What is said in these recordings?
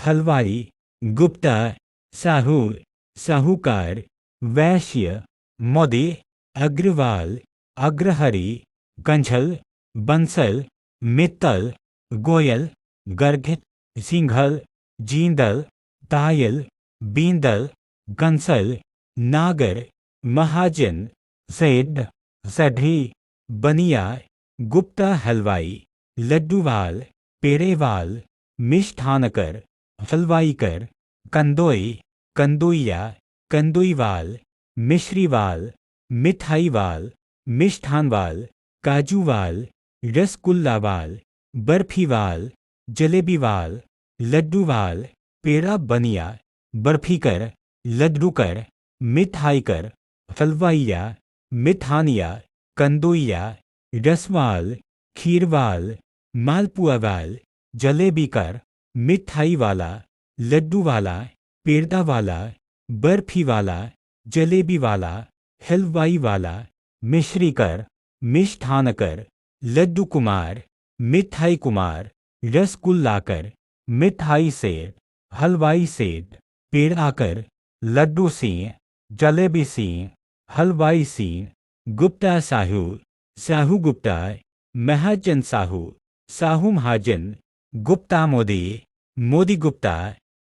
हलवाई, गुप्ता, साहू, साहूकार, वैश्य, मोदी, अग्रवाल, अग्रहरी, कंझल, बंसल, मित्तल, गोयल, गर्ग, सिंघल, जींदल, तायल, बींदल, कंसल, नागर, महाजन, सेठ, सधी, बनिया, गुप्ता हलवाई, लड्डूवाल, पेरेवाल, मिष्ठानकर, हलवाईकर, कंदोई, कंदुइया, कंदुईवाल, मिश्रीवाल, मिठाईवाल, मिष्ठानवाल, काजूवाल, रसगुल्लावाल, बर्फीवाल, जलेबीवाल, लड्डूवाल, पेड़ा बनिया, बर्फीकर, लड्डूकर, मिठाईकर, हलवाइया, मिठानिया, कंदुइया, रसवाल, खीरवाल, मालपुआवाल, जलेबीकर, मिठाईवाला, लड्डूवाला, पेड़ावाला, बर्फीवाला, जलेबीवाला, हलवाईवाला, मिश्रीकर, मिष्ठानकर, लड्डू कुमार, मिठाई कुमार, रसगुल्लाकर, मिठाई सेठ, हलवाई सेठ, पेड़ाकर, लड्डू सिंह, जलेबी सिंह, हलवाई सिंह, गुप्ता साहू, साहू गुप्ता, महाजन साहू, साहू महाजन, गुप्ता मोदी, मोदी गुप्ता,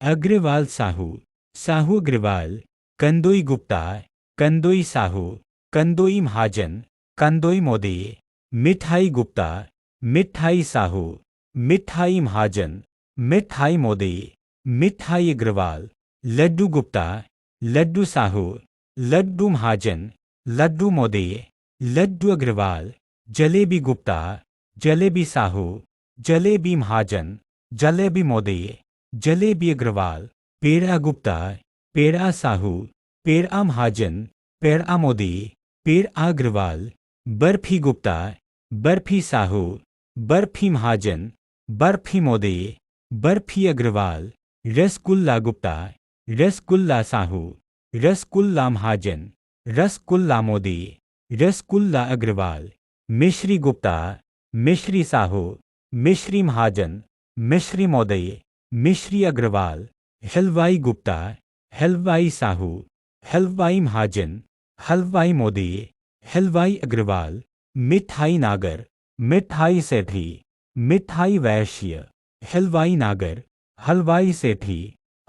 अग्रवाल साहू, साहू अग्रवाल, कंदोई गुप्ता, कंदोई साहू, कंदोई महाजन, कंदोई मोदी, मिठाई गुप्ता, मिठाई साहू, मिठाई महाजन, मिठाई मोदी, मिठाई अग्रवाल, लड्डू गुप्ता, लड्डू साहू, लड्डू महाजन, लड्डू मोदी, लड्डू अग्रवाल, जलेबी गुप्ता, जलेबी साहू, जलेबी महाजन, जलेबी मोदी, जलेबी अग्रवाल, पेड़ा गुप्ता, पेड़ा साहू, पेड़ा महाजन, पेड़ा मोदी, पेड़ा अग्रवाल, बर्फी गुप्ता, बर्फी साहू, बर्फी महाजन, बर्फी मोदी, बर्फी अग्रवाल, रसगुल्ला गुप्ता, रसगुल्ला साहू, रसगुल्ला महाजन, रसगुल्ला मोदी, रसगुल्ला अग्रवाल, मिश्री गुप्ता, मिश्री साहू, मिश्री महाजन, मिश्री मोदी, मिश्री अग्रवाल, हलवाई गुप्ता, हलवाई साहू, हलवाई महाजन, हलवाई मोदी, हलवाई अग्रवाल, मिठाई नागर, मिठाई सेठी, मिठाई वैश्य, हलवाई नागर, हलवाई सेठी,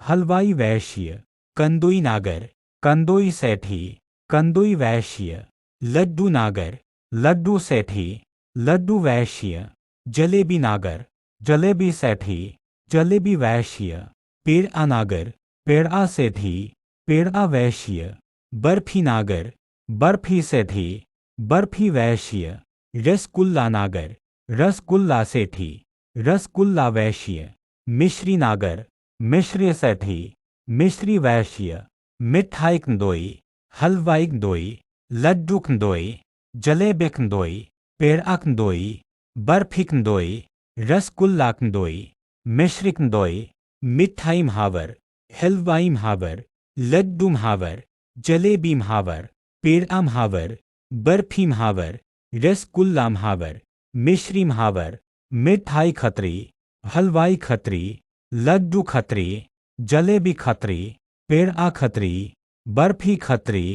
हलवाई वैश्य, कंदुई नागर, कंदुई सेठी, कंदुई वैश्य, लड्डू नागर, लड्डू सेठी, लड्डू वैश्य, जलेबी नागर, जलेबी सेठी, जलेबी वैश्य, पेड़ा नागर, पेड़ा सेठी, पेड़ा वैश्य, बर्फी नागर, बर्फी सेठी, बर्फी वैश्य, रसगुल्ला नागर, रसगुल्ला सेठी, रसगुल्ला वैश्य, मिश्री नागर, मिश्री सेठी, मिश्री वैश्य, मिठाई कंदोई, हलवाई कंदोई, लड्डू कंदोई, जलेबी कंदोई, पेड़ा कंदोई, बर्फी कंदोई, रसगुल्ला कंदोई, मिश्री कंदोई, मिठाई महावर, हलवाई महावर, लड्डू महावर, जलेबी महावर, पेड़ा महावर, बर्फी महावर, रसगुल्ला महावर, मिश्री महावर, मिठाई खत्री, हलवाई खत्री, लड्डू खत्री, जलेबी खत्री, पेड़ा खत्री, बर्फी खत्री,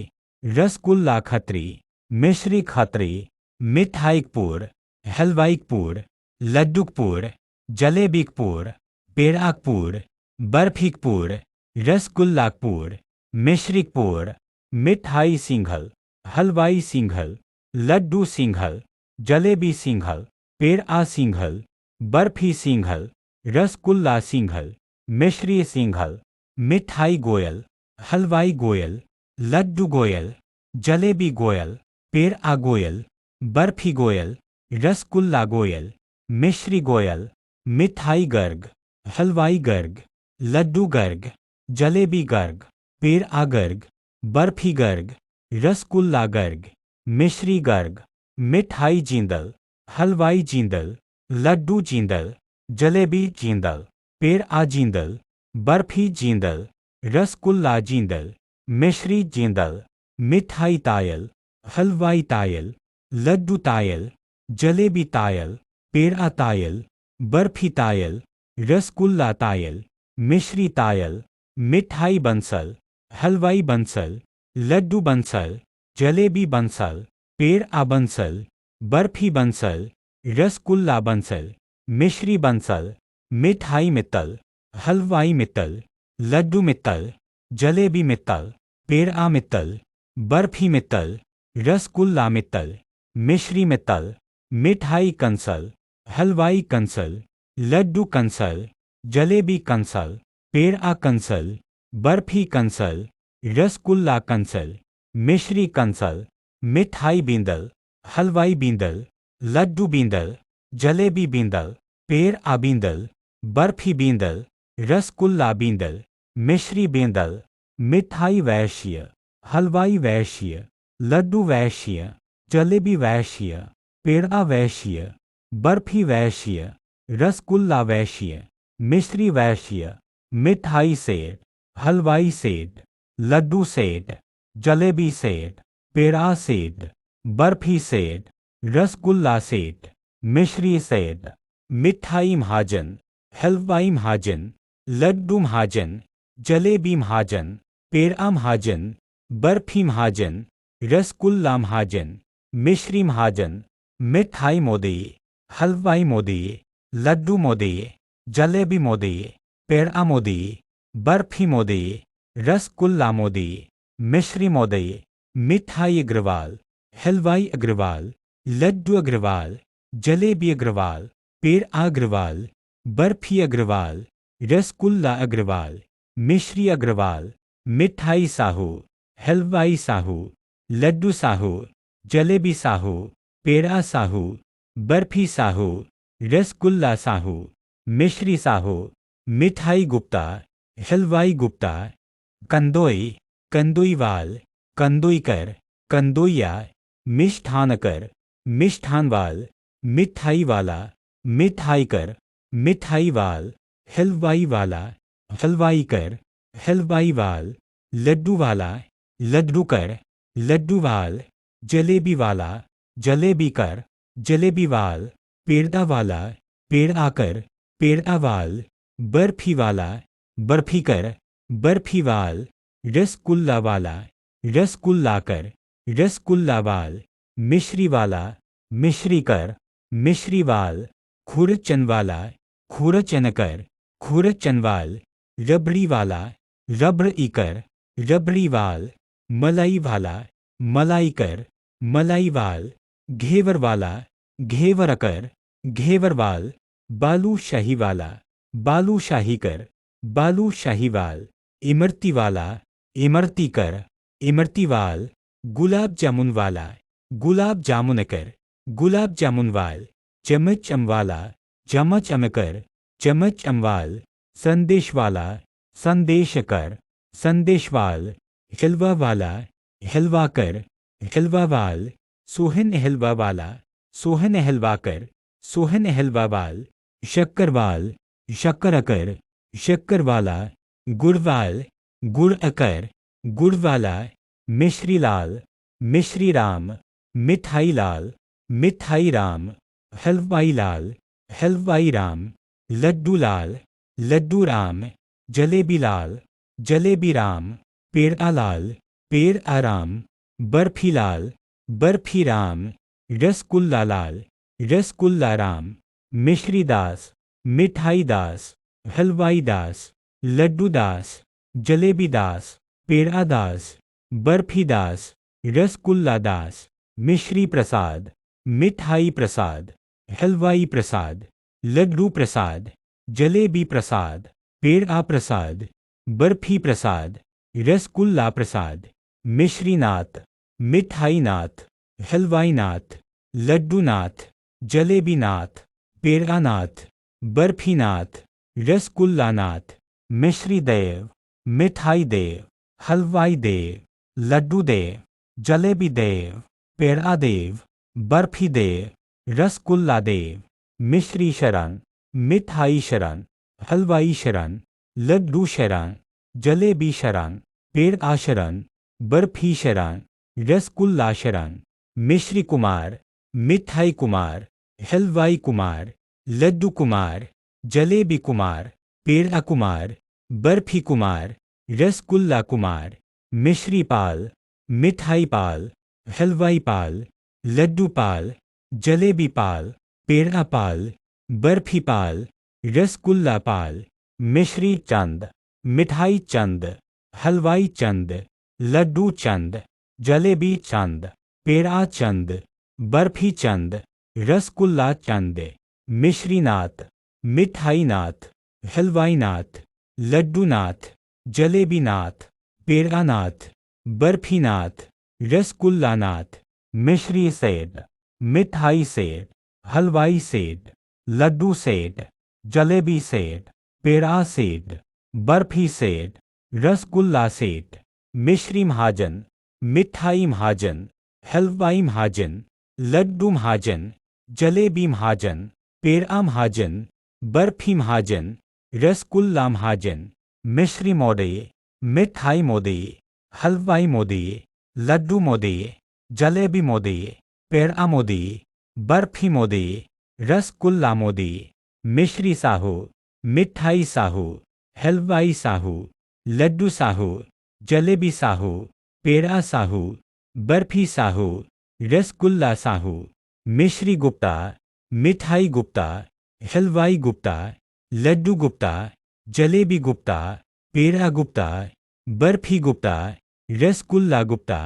रसगुल्ला खत्री, मिश्री खत्री, मिठाईकपुर, हलवाईकपुर, लड्डूकपुर, जलेबीकपुर, पेड़ाकपुर, बर्फीकपुर, रसगुल्लाकपुर, मिश्रीकपुर, मिठाई सिंघल, हलवाई सिंघल, लड्डू सिंघल, जलेबी सिंघल, पेड़ा सिंघल, बर्फी सिंघल, रसगुल्ला सिंघल, मिश्री सिंघल, मिठाई गोयल, हलवाई गोयल, लड्डू गोयल, जलेबी गोयल, पेड़ा गोयल, बर्फी गोयल, रसगुल्ला गोयल, मिश्री गोयल, मिठाई गर्ग, हलवाई गर्ग, लड्डू गर्ग, जलेबी गर्ग, पेड़ा गर्ग, बर्फी गर्ग, रसगुल्ला गर्ग, मिश्री गर्ग, मिठाई जींदल, हलवाई जींदल, लड्डू जींदल, जलेबी जींदल, पेड़ा जींदल, बर्फी जींदल, रसगुल्ला जींदल, मिश्री जींदल, मिठाई तायल, हलवाई तायल, लड्डू तायल, जलेबी तायल, पेड़ा तायल, बर्फी तायल, रसगुल्ला तायल, मिश्री तायल, मिठाई बंसल, हलवाई बंसल, लड्डू बंसल, जलेबी बंसल, पेड़ा बंसल, बर्फी बंसल, रसगुल्ला बंसल, मिश्री बंसल, मिठाई मित्तल, हलवाई मित्तल, लड्डू मित्तल, जलेबी मित्तल, पेड़ा मित्तल, बर्फी मित्तल, रसगुल्ला मित्तल, मिश्री मित्तल, मिठाई कंसल, हलवाई कंसल, लड्डू कंसल, जलेबी कंसल, पेड़ा कंसल, बर्फी कंसल, रसगुल्ला कंसल, मिश्री कंसल, मिठाई बींदल, हलवाई बींदल, लड्डू बींदल, जलेबी बींदल, पेड़ा बींदल, बर्फी बींदल, रसगुल्ला बींदल, मिश्री बींदल, मिठाई वैश्य, हलवाई वैश्य, लड्डू वैश्य, जलेबी वैश्य, पेड़ा वैश्य, बर्फी वैश्य, रसगुल्ला वैश्य, मिश्री वैश्य, मिठाई सेठ, हलवाई सेठ, लड्डू सेठ, जलेबी सेठ, पेड़ा सेठ, बर्फी सेठ, रसगुल्ला सेठ, मिश्री सेठ, मिठाई महाजन, हलवाई महाजन, लड्डू महाजन, जलेबी महाजन, पेड़ा महाजन, बर्फी महाजन, रसगुल्ला महाजन, मिश्री महाजन, मिठाई मोदी, हलवाई मोदी, लड्डू मोदी, जलेबी मोदी, पेड़ा मोदी, बर्फी मोदी, रसगुल्ला मोदी, मिश्री मोदी, मिठाई अग्रवाल, हलवाई अग्रवाल, लड्डू अग्रवाल, जलेबी अग्रवाल, पेड़ा अग्रवाल, बर्फी अग्रवाल, रसगुल्ला अग्रवाल, मिश्री अग्रवाल, मिठाई साहू, हलवाई साहू, लड्डू साहू, जलेबी साहू, पेड़ा साहू, बर्फी साहू, रसगुल्ला साहू, मिश्री साहू, मिठाई गुप्ता, हलवाई गुप्ता, कंदोई, कंदोईवाल, कंदोईकर, कंदोइया, मिष्ठानकर, मिष्ठानवाल, मिठाई वाला, मिठाईकर, मिठाईवाल, हलवाई वाला, हलवाईकर, हलवाईवाल, लड्डू वाला, लड्डूकर, लड्डूवाल, जलेबी वाला, जलेबीकर, जलेबीवाल, पेड़ा वाला, पेड़ाकर, पेड़ावाल, बर्फी वाला, बर्फीकर, बर्फीवाल, रसगुल्ला वाला, रसगुल्लाकर, रसगुल्लावाल, मिश्री वाला, मिश्रीकर, मिश्रीवाल, खुरचन वाला, खुरचनकर, खुरचनवाल, रबड़ी वाला, रबड़ीकर, रबड़ीवाल, मलाई वाला, मलाईकर, मलाईवाल, घेवर वाला, घेवरकर, घेवरवाल, बालूशाही वाला, बालूशाहीकर, बालूशाहीवाल, इमरती वाला, इमरतीकर, इमरतीवाल, गुलाब जामुन वाला, गुलाब जामुनकर, गुलाब जामुनवाल, चमच अमवाला, चमच अमकर, चमच अमवाल, संदेश वाला, संदेशकर, संदेशवाल, हलवा वाला, हलवाकर, हलवावाल, सोहन हलवा वाला, सोहन हलवाकर, सोहन हलवावाल, शक्करवाल, शक्करकर, शक्करवाला, गुड़वाल, गुड़अकर, गुड़वाला, मिश्रीलाल, मिश्रीराम, मिठाईलाल, मिठाईराम, हलवाईलाल, हलवाईराम, लड्डूलाल, लड्डूराम, जलेबीलाल, जलेबीराम, पेड़ालाल, पेड़ाराम, बर्फीलाल, बर्फीराम, रसगुल्लालाल, रसगुल्लाराम, मिश्रीदास, मिठाईदास, हलवाईदास, लड्डूदास, जलेबीदास, पेड़ादास, बर्फीदास, रसगुल्लादास, मिश्री प्रसाद, मिठाई प्रसाद, हलवाई प्रसाद, लड्डू प्रसाद, जलेबी प्रसाद, पेड़ा प्रसाद, बर्फी प्रसाद, रसगुल्ला प्रसाद, मिश्रीनाथ, मिठाईनाथ, हलवाईनाथ, लड्डूनाथ, जलेबीनाथ, पेड़ानाथ, बर्फीनाथ, रसगुल्लानाथ, मिश्री देव, मिठाई देव, हलवाई देव, लड्डू देव, जलेबी देव, पेड़ा देव, बर्फी देव, रसगुल्ला देव, मिश्री शरण, मिठाई शरण, हलवाई शरण, लड्डू शरण, जलेबी शरण, पेड़ा शरण, बर्फी शरण, रसगुल्ला शरण, मिश्री कुमार, मिठाई कुमार, हलवाई कुमार, लड्डू कुमार, जलेबी कुमार, पेड़ा कुमार, बर्फी कुमार, रसगुल्ला कुमार, मिश्री पाल, मिठाई पाल, हलवाई पाल, लड्डू पाल, जलेबी पाल, पेड़ा पाल, बर्फी पाल, रसगुल्ला पाल, मिश्री चंद, मिठाई चंद, हलवाई चंद, लड्डू चंद, जलेबी चंद, पेड़ा चंद, बर्फी चंद, रसगुल्ला चंद, मिश्री नाथ, मिठाई नाथ, हलवाई नाथ, लड्डू नाथ, जलेबी नाथ, पेड़ा नाथ, बर्फी नाथ, रसगुल्ला नाथ, मिश्री सेठ, मिठाई सेठ, हलवाई सेठ, लड्डू सेठ, जलेबी सेठ, पेड़ा सेठ, बर्फी सेठ, रसगुल्ला सेठ, मिश्री महाजन, मिठाई महाजन, हलवाई महाजन, लड्डू महाजन, जलेबी महाजन, पेड़ा महाजन, बर्फी महाजन, रसगुल्ला महाजन, मिश्री महोदय, मिठाई महोदय, हलवाई महोदय, लड्डू महोदय, जलेबी महोदय, पेड़ा महोदय, बर्फी महोदय, रसगुल्ला महोदय, मिश्री साहू, मिठाई साहू, हलवाई साहू, लड्डू साहू, जलेबी साहू, पेड़ा साहू, बर्फी साहू, रसगुल्ला साहू, मिश्री गुप्ता, मिठाई गुप्ता, हलवाई गुप्ता, लड्डू गुप्ता, जलेबी गुप्ता, पेड़ा गुप्ता, बर्फी गुप्ता, रसगुल्ला गुप्ता,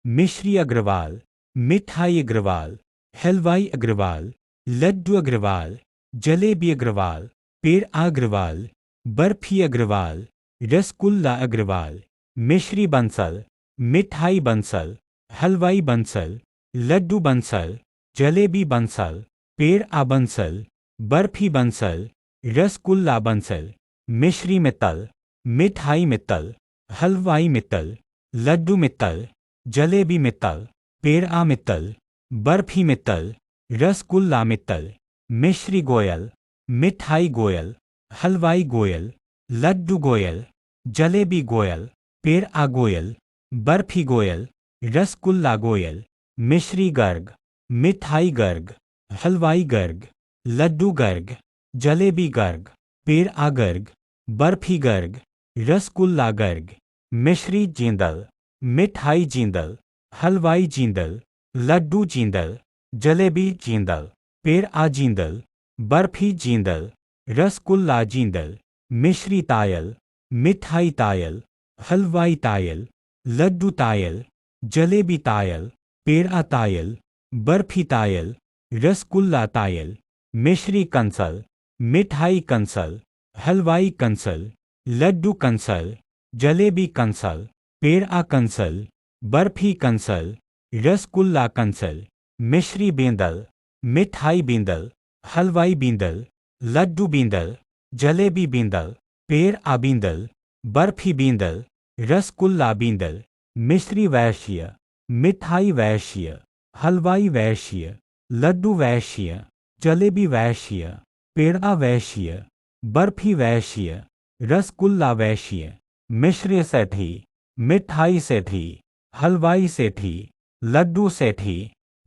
मिश्री अग्रवाल, मिठाई अग्रवाल, हलवाई अग्रवाल, लड्डू अग्रवाल, जलेबी अग्रवाल, पेड़ा अग्रवाल, बर्फी अग्रवाल, रसगुल्ला अग्रवाल, मिश्री बंसल, मिठाई बंसल, हलवाई बंसल, लड्डू बंसल, जलेबी बंसल, पेड़ा बंसल, बर्फी बंसल, रसगुल्ला बंसल, मिश्री मित्तल, मिठाई मित्तल, हलवाई मित्तल, लड्डू मित्तल, जलेबी मित्तल, पेड़ा मित्तल, बर्फी मित्तल, रसगुल्ला मित्तल, मिश्री गोयल, मिठाई गोयल, हलवाई गोयल, लड्डू गोयल, जलेबी गोयल, पेड़ा गोयल, बर्फी गोयल, रसगुल्ला गोयल, मिश्री गर्ग, मिठाई गर्ग, हलवाई गर्ग, लड्डू गर्ग, जलेबी गर्ग, पेड़ा गर्ग, बर्फी गर्ग, रसगुल्ला गर्ग, मिश्री जिंदल, मिठाई जिंदल, हलवाई जिंदल, लड्डू जिंदल, जलेबी जिंदल, पेड़ा जिंदल, बर्फी जिंदल, रसगुल्ला जिंदल, मिश्री तायल, मिठाई तायल, हलवाई तायल, लड्डू तायल, जलेबी तायल, पेड़ा तायल, बर्फी तायल, रसगुल्ला तायल, मिश्री कंसल, मिठाई कंसल, हलवाई कंसल, लड्डू कंसल, जलेबी कंसल, पेड़ा कंसल, बर्फी कंसल, रसगुल्ला कंसल, मिश्री बेंदल, मिठाई बेंदल, हलवाई बेंदल, लड्डू बेंदल, जलेबी बेंदल, पेड़ा बेंदल, बर्फी बेंदल, रसगुल्ला बेंदल, मिश्री वैश्य, मिठाई वैश्य, हलवाई वैश्य, लड्डू वैश्य, जलेबी वैश्य, पेड़ा वैश्य, बर्फी वैश्य, रसगुल्ला वैश्य, मिश्री सेठी, मिठाई सेठी, हलवाई सेठी, लड्डू सेठी,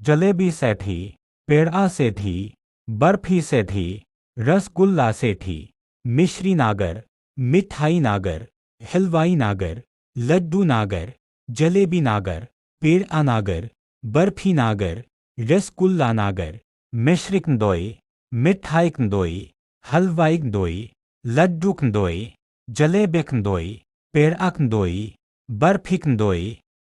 जलेबी सेठी, पेड़ा सेठी, बर्फी सेठी, रसगुल्ला सेठी, मिश्री नागर, मिठाई नागर, हलवाई नागर, लड्डू नागर, जलेबी नागर, पेड़ा नागर, बर्फी नागर, रसगुल्ला नागर, मिश्री कंदोई, मिठाई कंदोई, हलवाई कंदोई, लड्डू कंदोई, जलेबी कंदोई, पेड़ा कंदोई, बर्फी कंदोई,